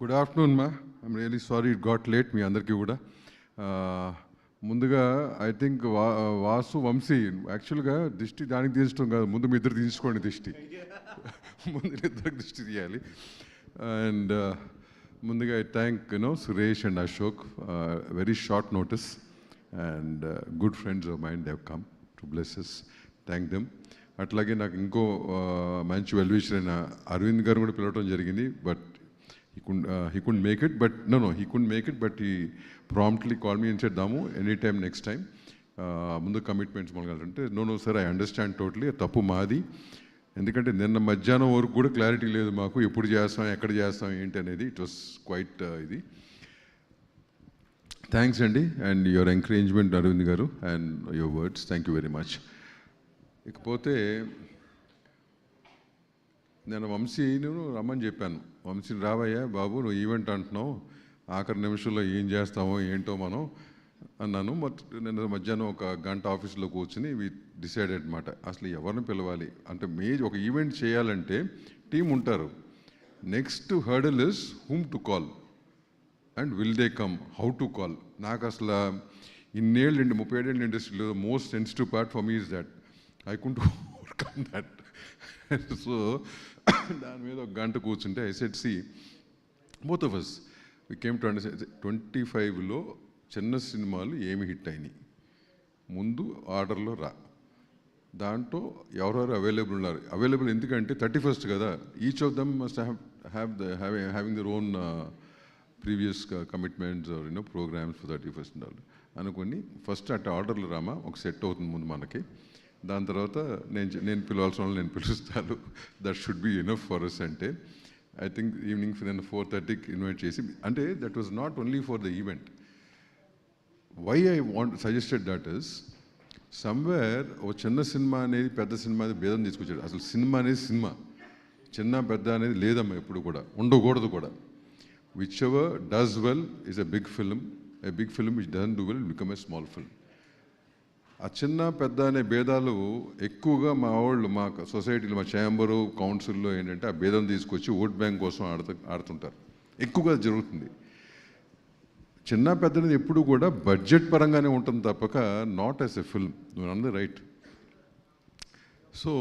Good afternoon మా. I'm really sorry it got late మీ అందరికీ కూడా. ముందుగా ఐ థింక్ వాసు వంశీ యాక్చువల్గా దిష్టి దానికి తీసుకోవడం కాదు, ముందు మీ ఇద్దరు తీసుకోండి దిష్టి. ముందు ఇద్దరికి దిష్టి తీయాలి. అండ్ ముందుగా I thank Suresh and Ashok, very short notice and good friends of mine Dev come to blesses, thank them. అట్లాగే నాకు ఇంకో మంచి వెల్విషర్ అయిన అరవింద్ గారు కూడా పిలవడం జరిగింది, but he couldn't make it, but he couldn't make it, but he promptly called me and said, Damu, anytime next time. ముందు కమిట్మెంట్స్ మనగాలంటే no sir, I understand totally, తప్పు మాది. ఎందుకంటే నిన్న మధ్యాహ్నం వరకు కూడా క్లారిటీ లేదు మాకు, ఎప్పుడు చేస్తాం ఎక్కడ చేస్తాం ఏంటి అనేది. ఇట్ వాస్ క్వైట్ ఇది. థ్యాంక్స్ అండి, అండ్ యువర్ ఎంకరేజ్మెంట్ అరవింద్ గారు and your words, thank you very much. ఇకపోతే నేను వంశీని రమ్మని చెప్పాను, వంశీని రావయ్యా బాబు, నువ్వు ఈవెంట్ అంటున్నావు, ఆఖరి నిమిషంలో ఏం చేస్తామో ఏంటో మనం అన్నాను. నేను మధ్యాహ్నం ఒక గంట ఆఫీస్లో కూర్చుని వి డిసైడెడ్ అనమాట, అసలు ఎవరిని పిలవాలి అంటే. ఒక ఈవెంట్ చేయాలంటే టీం ఉంటారు. Next hurdle is whom to call and will they come, how to call. నాకు అసలు ఇన్నేళ్ళు 37 ఏళ్ళ ఇండస్ట్రీలో most sensitive part for me is that I couldn't overcome that. So దాని మీద ఒక గంట కూర్చుంటే I said, see both of us we came to understand 25లో చిన్న సినిమాలు ఏమి హిట్ అయినాయి, ముందు ఆర్డర్లో రా, దాంట్లో ఎవరెవరు అవైలబుల్ ఉన్నారు. అవైలబుల్ ఎందుకంటే 31st కదా, each of them must having their own previous commitments or programs for 31st అనుకుని ఫస్ట్ అట్లా ఆర్డర్లు రామా, ఒక సెట్ అవుతుంది ముందు మనకి. దాని తర్వాత నేను పిలవాల్సిన వాళ్ళు నేను పిలుస్తాను, that should be enough for us అంటే. ఐ థింక్ ఈవినింగ్ నేను 4:30కి ఇన్వైట్ చేసి, అంటే that was not only for the event. Why I suggested that is, somewhere ఓ చిన్న సినిమా అనేది పెద్ద సినిమా అనేది భేదం తీసుకొచ్చాడు. అసలు సినిమా అనేది సినిమా, చిన్న పెద్ద అనేది లేదమ్మా, ఎప్పుడు కూడా ఉండకూడదు కూడా. Whichever does well is a big film, a big film which doesn't do well become a small film. ఆ చిన్న పెద్ద అనే భేదాలు ఎక్కువగా మా వాళ్ళు, మా సొసైటీలో, మా ఛాంబరు కౌన్సిల్లో ఏంటంటే ఆ భేదం తీసుకొచ్చి ఓట్ బ్యాంక్ కోసం ఆడుతుంటారు, ఎక్కువగా జరుగుతుంది. చిన్న పెద్దది ఎప్పుడు కూడా బడ్జెట్ పరంగానే ఉంటుంది తప్పక not as a film. You are right. So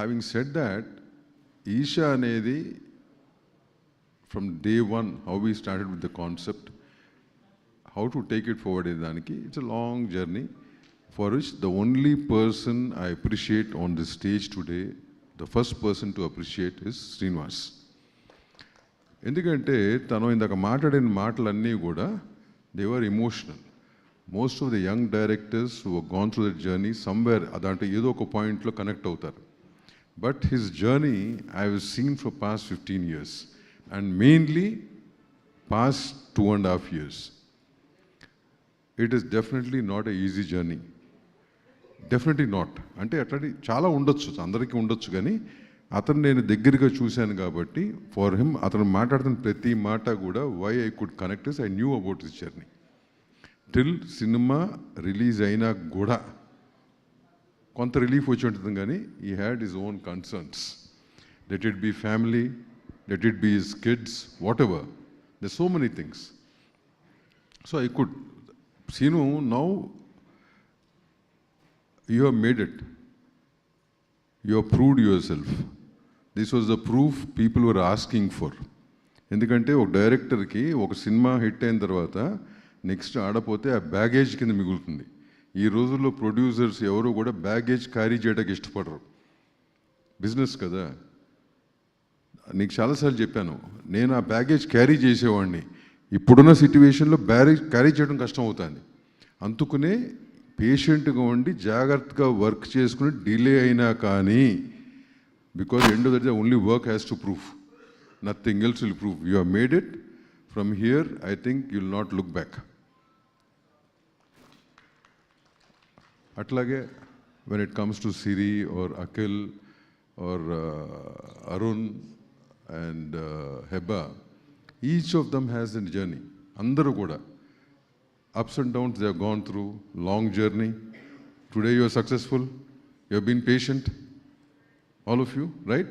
having said that, Eesha అనేది from day one how we started with the concept, how to take it forward అనే దానికి it's a long journey. For which the only person I appreciate on this stage today, the first person to appreciate is Srinivas. ఎందుకంటే తను ఇందాక మాట్లాడిన మాటలన్నీ కూడా they were emotional. Most of the young directors who have gone through that journey, somewhere అదంటే ఏదో ఒక పాయింట్లో కనెక్ట్ అవుతారు. But his journey I have seen for past 15 years and mainly past 2.5 years. It is definitely not an easy journey. Definitely not. అంటే అట్లాంటి చాలా ఉండొచ్చు, అందరికీ ఉండొచ్చు, కానీ అతను నేను దగ్గరగా చూశాను కాబట్టి ఫర్ హిమ్ అతను మాట్లాడుతున్న ప్రతి మాట కూడా why I could connect is I knew about this journey. Till cinema release అయినా కూడా కొంత రిలీఫ్ వచ్చి ఉంటుంది, కానీ he had his own concerns. Let it be family, let it be his kids, whatever, they so many things. So I could seen now you have made it. You have proved yourself. This was the proof people were asking for. ఎందుకంటే ఒక డైరెక్టర్కి ఒక cinema hit అయిన తర్వాత next ఆడపోతే ఆ baggage కింద మిగులుతుంది. ఈ రోజుల్లో ప్రొడ్యూసర్స్ ఎవరు కూడా బ్యాగేజ్ క్యారీ చేయడానికి ఇష్టపడరు, బిజినెస్ కదా. నీకు చాలాసార్లు చెప్పాను, నేను ఆ బ్యాగేజ్ క్యారీ చేసేవాడిని. ఇప్పుడున్న సిట్యువేషన్లో బ్యాగేజ్ క్యారీ చేయడం కష్టం అవుతుంది. అందుకునే పేషెంట్గా ఉండి జాగ్రత్తగా వర్క్ చేసుకుని డిలే అయినా కానీ, because end of the day only work has to prove, nothing else will prove. You have made it. From here I think you will not look back. అట్లాగే when it comes to Siri or Akhil or Arun and Hebba, each of them has an journey. అందరూ కూడా ups and downs they have gone through, long journey. Today you are successful, you have been patient, all of you, right?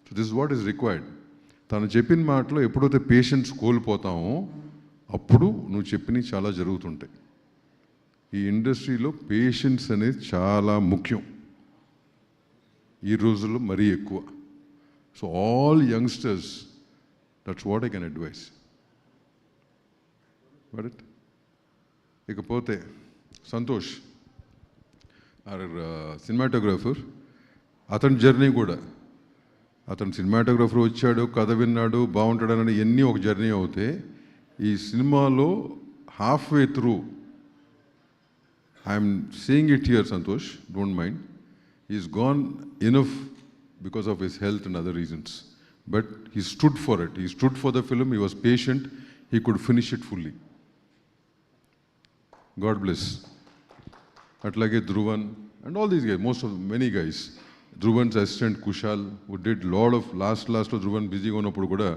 So this is what is required. తను చెప్పిన మాటలో ఎప్పుడైతే patience కోల్పోతామో అప్పుడు నువ్వు చెప్పినవి చాలా జరుగుతుంటాయి. ఈ ఇండస్ట్రీలో పేషెన్స్ అనేది చాలా ముఖ్యం ఈ రోజుల్లో, మరీ ఎక్కువ. So all youngsters, that's what I can advise. But ఇకపోతే సంతోష్ ఆర్ సినిమాటోగ్రాఫర్, అతని జర్నీ కూడా, అతను సినిమాటోగ్రాఫర్ వచ్చాడు, కథ విన్నాడు, బాగుంటాడని ఎన్ని ఒక జర్నీ అవుతే ఈ సినిమాలో halfway through, I'm seeing it here Santosh, don't mind, is gone enough because of his health and other reasons. But he stood for it, he stood for the film, he was patient, he could finish it fully. God bless. అట్లాగే Dhruvan and all these guys, most of many guys, Dhruvan's assistant Kushal who did lot of లాస్ట్లో ధ్రువన్ బిజీగా ఉన్నప్పుడు కూడా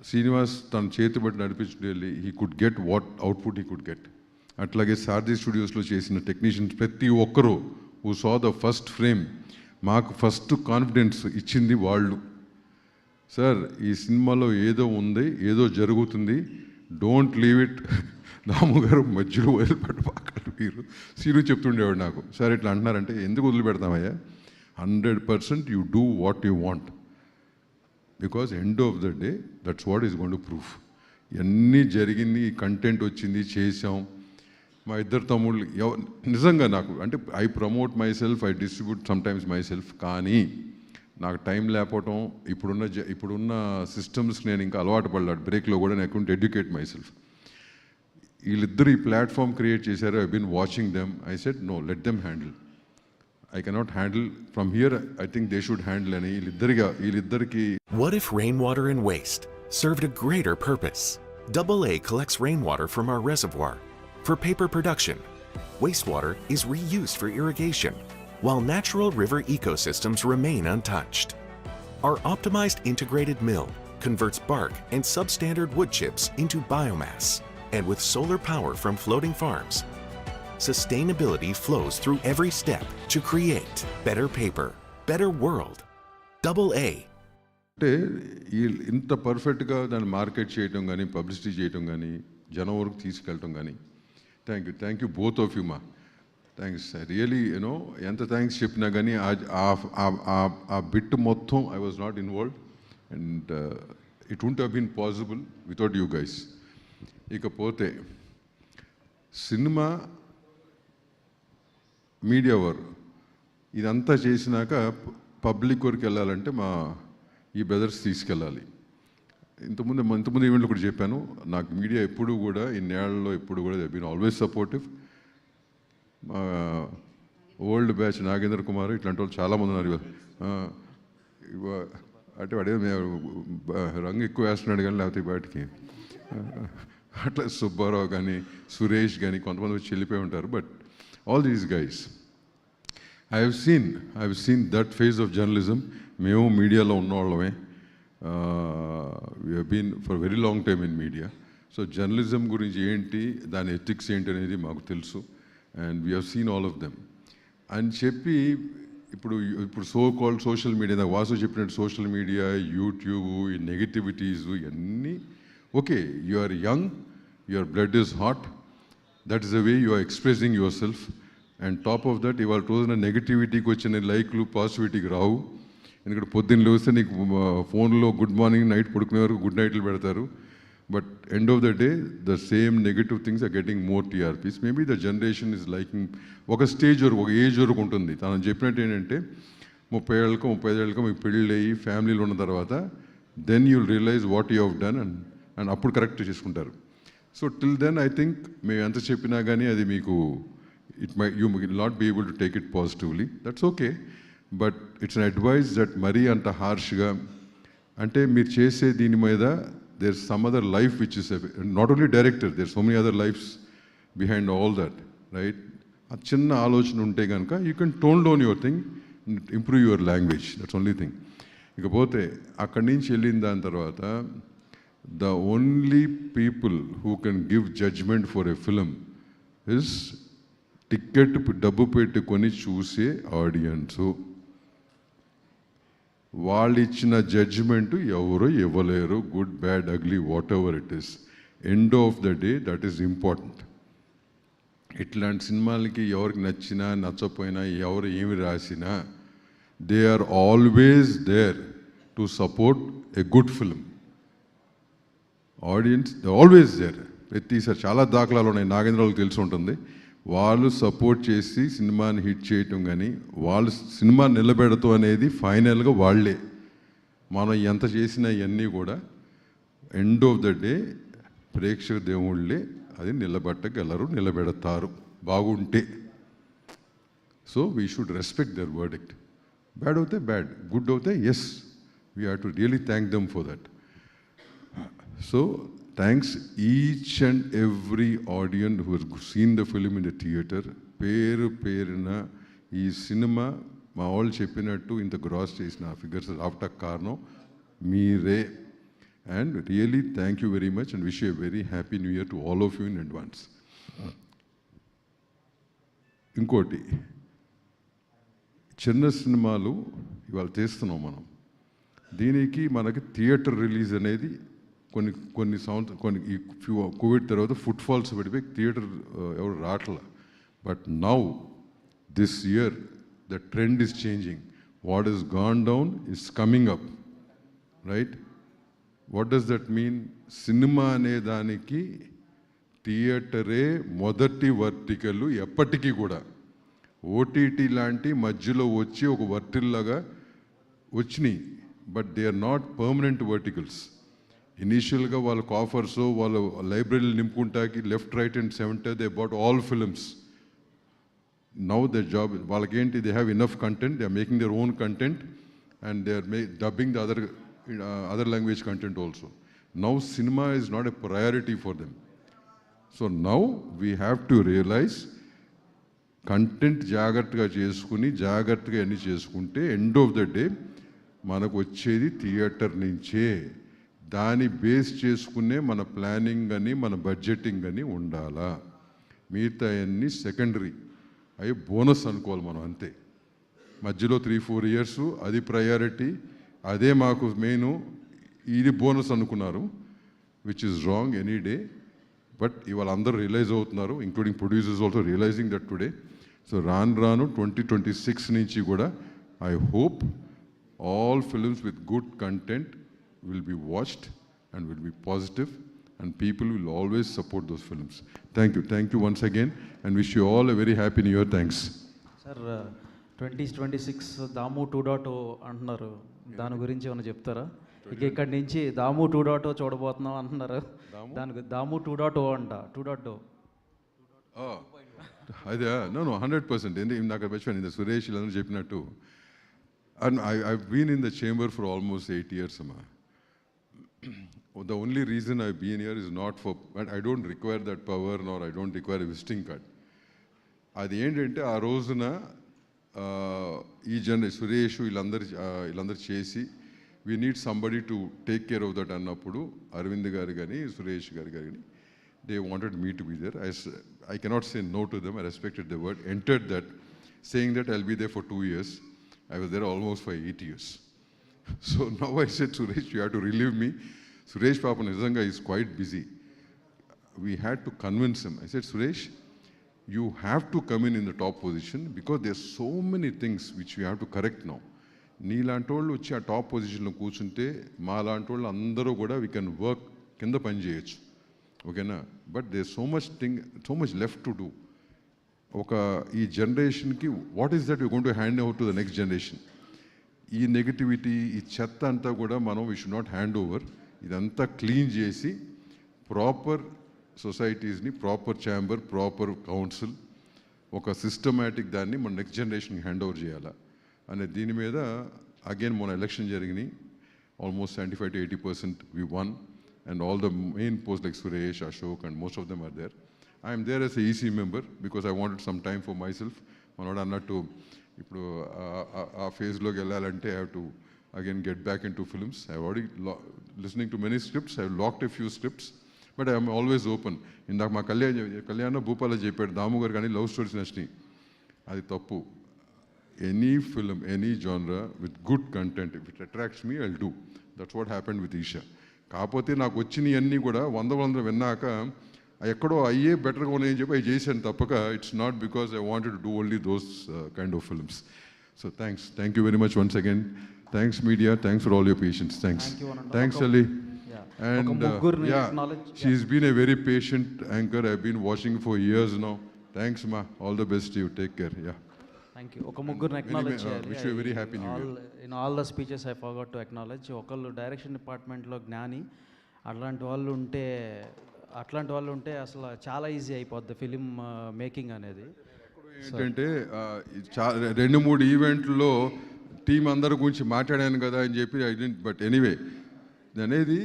శ్రీనివాస్ తన చేతి బట్టి నడిపించుకెళ్ళి he could get what output he could get. అట్లాగే సారథి స్టూడియోస్లో చేసిన టెక్నీషియన్స్ ప్రతి ఒక్కరూ who saw the first frame, మాకు ఫస్ట్ కాన్ఫిడెన్స్ ఇచ్చింది వాళ్ళు. సార్ ఈ సినిమాలో ఏదో ఉంది, ఏదో జరుగుతుంది, డోంట్ లీవ్ ఇట్. దాము గారు మధ్యలో వదిలిపెట్టబాకండి మీరు. సీను చెప్తుండేవాడు నాకు, సార్ ఇట్లా అంటున్నారంటే ఎందుకు వదిలిపెడతామయ్యా, 100% you do what you want, because end of the day that's what is going to proof. ఇవన్నీ జరిగింది, కంటెంట్ వచ్చింది, చేసాం. మా ఇద్దరు తమ్ముళ్ళు నిజంగా నాకు అంటే I promote my self, I distribute sometimes my self, కానీ నాకు టైం లేకపోవటం, ఇప్పుడున్న సిస్టమ్స్కి నేను ఇంకా అలవాటు పడ్డాడు. బ్రేక్లో కూడా నేను అకౌంట్ ఎడ్యుకేట్ మై సెల్ఫ్. వీళ్ళిద్దరు ఈ ప్లాట్ఫామ్ క్రియేట్ చేశారు. I been watching them. I said no, let them handle, I cannot handle from here, I think they should handle అని వీళ్ళిద్దరికి. What if rainwater and waste served a greater purpose? AA collects rainwater from our reservoir for paper production. Wastewater is reused for irrigation, while natural river ecosystems remain untouched. Our optimized integrated mill converts bark and substandard wood chips into biomass, and with solar power from floating farms, sustainability flows through every step to create better paper, better world. AA. అంటే ఇంత పర్ఫెక్ట్గా దాన్ని market చేయటం కానీ, publicity చేయటం కానీ, జనం వరకు తీసుకెళ్ళటం కానీ, thank you both of you మా. థ్యాంక్స్ రియలీ, యూనో ఎంత థ్యాంక్స్ చెప్పినా కానీ ఆ బిట్ మొత్తం I was not involved, and it won't have been possible without you guys. ఇకపోతే సినిమా, మీడియా వారు ఇదంతా చేసినాక పబ్లిక్ వరకు వెళ్ళాలంటే ఈ బ్రదర్స్ తీసుకెళ్ళాలి. ఇంతకుముందు ఈవెంట్లో కూడా చెప్పాను, నాకు మీడియా ఎప్పుడు కూడా ఇన్నేళ్లలో ఎప్పుడు కూడా దే బీన్ ఆల్వేస్ సపోర్టివ్. మా ఓల్డ్ బ్యాచ్ నాగేంద్ర కుమార్ ఇట్లాంటి వాళ్ళు చాలామంది ఉన్నారు. అంటే వాడే రంగు ఎక్కువ వేస్తున్నాడు కానీ, లేకపోతే బయటికి అట్లా సుబ్బారావు కానీ, సురేష్ కానీ కొంతమంది వచ్చి వెళ్ళిపోయి ఉంటారు. But all these guys I have seen that phase of journalism. మేము మీడియాలో ఉన్నవాళ్ళమే, we have been for very long time in media. So journalism గురించి ఏంటి, దాని ఎథిక్స్ ఏంటి అనేది మాకు తెలుసు, and we have seen all of them అని చెప్పి ఇప్పుడు సో కాల్డ్ సోషల్ మీడియా, నాకు వాసు చెప్పినట్టు సోషల్ మీడియా, యూట్యూబ్, ఈ నెగిటివిటీస్ ఇవన్నీ okay. You are young, your blood is hot, that is the way you are expressing yourself. And top of that ఇవాళ రోజున నెగిటివిటీకి వచ్చిన లైక్లు పాజిటివిటీకి రావు. ఎందుకంటే పొద్దున్న లేస్తే నీకు ఫోన్లో గుడ్ మార్నింగ్, నైట్ పడుకునే వరకు గుడ్ నైట్లు పెడతారు. But end of the day the same negative things are getting more TRPs. Maybe the generation is liking, ఒక స్టేజ్ వరకు, ఒక ఏజ్ వరకు ఉంటుంది. తను చెప్పినట్టు ఏంటంటే 30 ఏళ్ళకో 35 ఏళ్ళకో మీకు పెళ్ళి అయ్యి ఫ్యామిలీలో ఉన్న తర్వాత then you will realise what you have done and అప్పుడు కరెక్ట్ చేసుకుంటారు. So till then I think మేము ఎంత చెప్పినా కానీ అది మీకు you will not be able to take it positively. That's okay. But it's an advice that మరీ అంత హార్ష్గా, అంటే మీరు చేసే దీని మీద there's some other life which is not only director, there's so many other lives behind all that, right? A chinna alochana unte ganaka you can tone down your thing, improve your language, that's only thing. Ikapothe akkadi nunchi ellin dan tarvata the only people who can give judgment for a film is ticket డబ్బు పెట్టుకొని చూసే audience. వాళ్ళు ఇచ్చిన judgement ఎవరు ఇవ్వలేరు. Good, bad, ugly, whatever it is, end of the day that is important. ఇట్లాంటి సినిమాలకి ఎవరికి నచ్చినా నచ్చపోయినా ఎవరు ఏమి రాసినా they are always there to support a good film. Audience they always there. ప్రతిసారి చాలా దాఖలాలు ఉన్నాయి, నాగేంద్రకి తెలిసి ఉంటుంది. వాళ్ళు సపోర్ట్ చేసి సినిమాని హిట్ చేయటం కానీ వాళ్ళు సినిమా నిలబెడతాం అనేది ఫైనల్గా వాళ్ళే. మనం ఎంత చేసినా ఇవన్నీ కూడా ఎండ్ ఆఫ్ ద డే ప్రేక్షక దేవుళ్ళే అది నిలబెట్టగలరు, నిలబెడతారు బాగుంటే. So we should respect their verdict. Bad అవుతే బ్యాడ్, గుడ్ అవుతే yes, we have to really thank them for that. So thanks each and every audience who has seen the film in the theatre. పేరు పేరున ఈ cinema మా వాళ్ళు చెప్పినట్టు ఇంత gross చేసిన ఫిగర్స్ రావటం కారణం మీరే. And really thank you very much and wish you a very happy new year to all of you in advance. ఇంకోటి, చిన్న సినిమాలు ఇవాళ తీస్తున్నాం మనం. దీనికి మనకి థియేటర్ రిలీజ్ అనేది కొన్ని ఈ కోవిడ్ తర్వాత ఫుట్ ఫాల్స్ పడిపోయి థియేటర్ ఎవరు రావట్లా. But now this year the trend is changing. What is gone down is coming up, right? What does that mean? Cinema అనే దానికి థియేటరే మొదటి వర్టికల్ ఎప్పటికీ కూడా. ఓటీటీ లాంటి మధ్యలో వచ్చి ఒక వర్టిల్లాగా వచ్చినాయి, but they are not permanent verticals. ఇనీషియల్గా వాళ్ళకు ఆఫర్స్, వాళ్ళ లైబ్రరీలు నింపుకుంటాకి left right and centre they bought all films. Now the job వాళ్ళకేంటి, they have enough content, they are making their own content and they are dubbing the other language content also. Now cinema is not a priority for them. So now we have to realize content జాగ్రత్తగా చేసుకుని జాగ్రత్తగా అన్ని చేసుకుంటే end of the day మనకు వచ్చేది theatre నుంచే. దాన్ని base చేసుకునే మన ప్లానింగ్ అని మన బడ్జెటింగ్ అని ఉండాలా. మిగతా అన్నీ సెకండరీ, అవి బోనస్ అనుకోవాలి మనం అంతే. మధ్యలో 3-4 years అది ప్రయారిటీ, అదే మాకు మెయిన్, ఇది బోనస్ అనుకున్నారు, which is wrong any day. But ఇవాళ అందరూ రియలైజ్ అవుతున్నారు, including producers also realising that today. So రాను 2026 నుంచి కూడా I hope all films with good content will be watched and will be positive and people will always support those films. Thank you once again and wish you all a very happy new year. Thanks. Sir, 2026 దాము 2.0 అంటున్నారు, దాని గురించి ఏమైనా చెప్తారా? ఇక ఇక్కడి నుంచి దాము 2.0 చూడబోతున్నాం అంటున్నారు, దానికి దాము 2.0 అంట. 2.0 అదే నో 100%. ఎందుకు నాకు మర్చిపోయాను, ఇంత సురేష్ ఇలా చెప్పినట్టు. And I been in the chamber for almost 8 years అమ్మా. The only reason I've been here is not for, but I don't require that power nor I don't require a visiting card. అది ఏంటంటే ఆ రోజున ఈ సురేష్ వీళ్ళందరూ చేసి we need somebody to take care of that అన్నప్పుడు అరవింద్ గారు కానీ సురేష్ గారు కానీ they wanted me to be there. I cannot say no to them. I respected the word, entered that, saying that I'll be there for 2 years. I was there almost for 8 years. So now I said, Suresh, you have to relieve me. Suresh Papa Nizanga is quite busy. We had to convince him. I said, Suresh, you have to come in the top position because there's so many things which we have to correct now. నీలాంటి వాళ్ళు వచ్చి ఆ top పొజిషన్లో కూర్చుంటే మా లాంటి వాళ్ళు అందరూ కూడా వీ కెన్ వర్క్ కింద పని చేయొచ్చు, ఓకేనా? But they so much left to do. ఈ జనరేషన్కి what is that you going to hand over to the next generation? ఈ నెగిటివిటీ, ఈ చెత్త అంతా కూడా మనం we should not hand over. ఇదంతా క్లీన్ చేసి ప్రాపర్ సొసైటీస్ని, ప్రాపర్ ఛాంబర్, ప్రాపర్ కౌన్సిల్, ఒక సిస్టమేటిక్ దాన్ని మన నెక్స్ట్ జనరేషన్కి హ్యాండ్ ఓవర్ చేయాలా అనే దీని మీద అగైన్ మన ఎలక్షన్ జరిగినాయి. Almost 75 to 80% we won and all the main posts like Suresh, Ashok and most of them are there. I am there as a EC member because I wanted some time for myself. మనోడు అన్నట్టు ఇప్పుడు ఆ ఫేజ్లోకి వెళ్ళాలంటే I have to again get back into films. I've already listening to many scripts. I've locked a few scripts, but I'm always open. ఇందాక మా కళ్యాణ భూపాల చెప్పాడు, దాము గారు కానీ లవ్ స్టోరీస్ నచ్చినాయి. అది తప్పు. any film, any genre with good content. If it attracts me, I'll do. That's what happened with Isha. కాకపోతే నాకు వచ్చినవన్నీ కూడా వంద విన్నాక ఎక్కడో అయ్యే బెటర్గా ఉన్నాయని చెప్పి అవి చేశాను తప్పక it's not because I wanted to do only those kind of films. So thank you very much once again. Thanks media, thanks for all your patience. Thanks Ali. And she's been a very patient anchor. I've been watching for years now. Thanks ma, all the best to you. Take care. Yeah, thank you. ఒక ముగ్గురిని acknowledge చేయాలి. wish you a very happy new year. In all the speeches I forgot to acknowledge. ఒకళ్ళు direction డిపార్ట్మెంట్లో జ్ఞాని, అట్లాంటి వాళ్ళు ఉంటే అసలు చాలా ఈజీ అయిపోద్ది ఫిలిం మేకింగ్ అనేది. ఏంటంటే 2-3 ఈవెంట్లో టీం అందరి గురించి మాట్లాడాను కదా అని చెప్పి ఐ డెంట్. బట్ ఎనీవే అనేది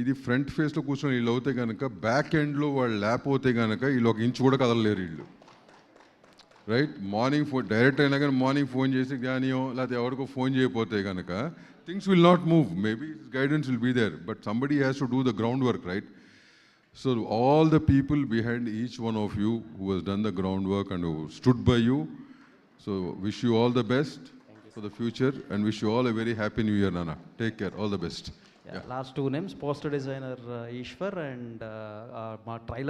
ఇది ఫ్రంట్ ఫేస్లో కూర్చొని వీళ్ళు అవుతే కనుక బ్యాక్ ఎండ్లో వాళ్ళు లేకపోతే కనుక వీళ్ళు ఒక ఇంచు కూడా కదలలేరు వీళ్ళు. రైట్, మార్నింగ్ ఫోన్ డైరెక్ట్ అయినా కానీ మార్నింగ్ ఫోన్ చేసి కానీయో లేకపోతే ఎవరికో ఫోన్ చేయకపోతే కనుక things will not move. Maybe guidance will be there, but somebody has to do the ground work, right? So all the people behind each one of you who has done the groundwork and who stood by you, so wish you all the best for the future and wish you all a very happy new year, Nana. Take care, all the best. Last 2 names, poster designer Eshwar and మా trailer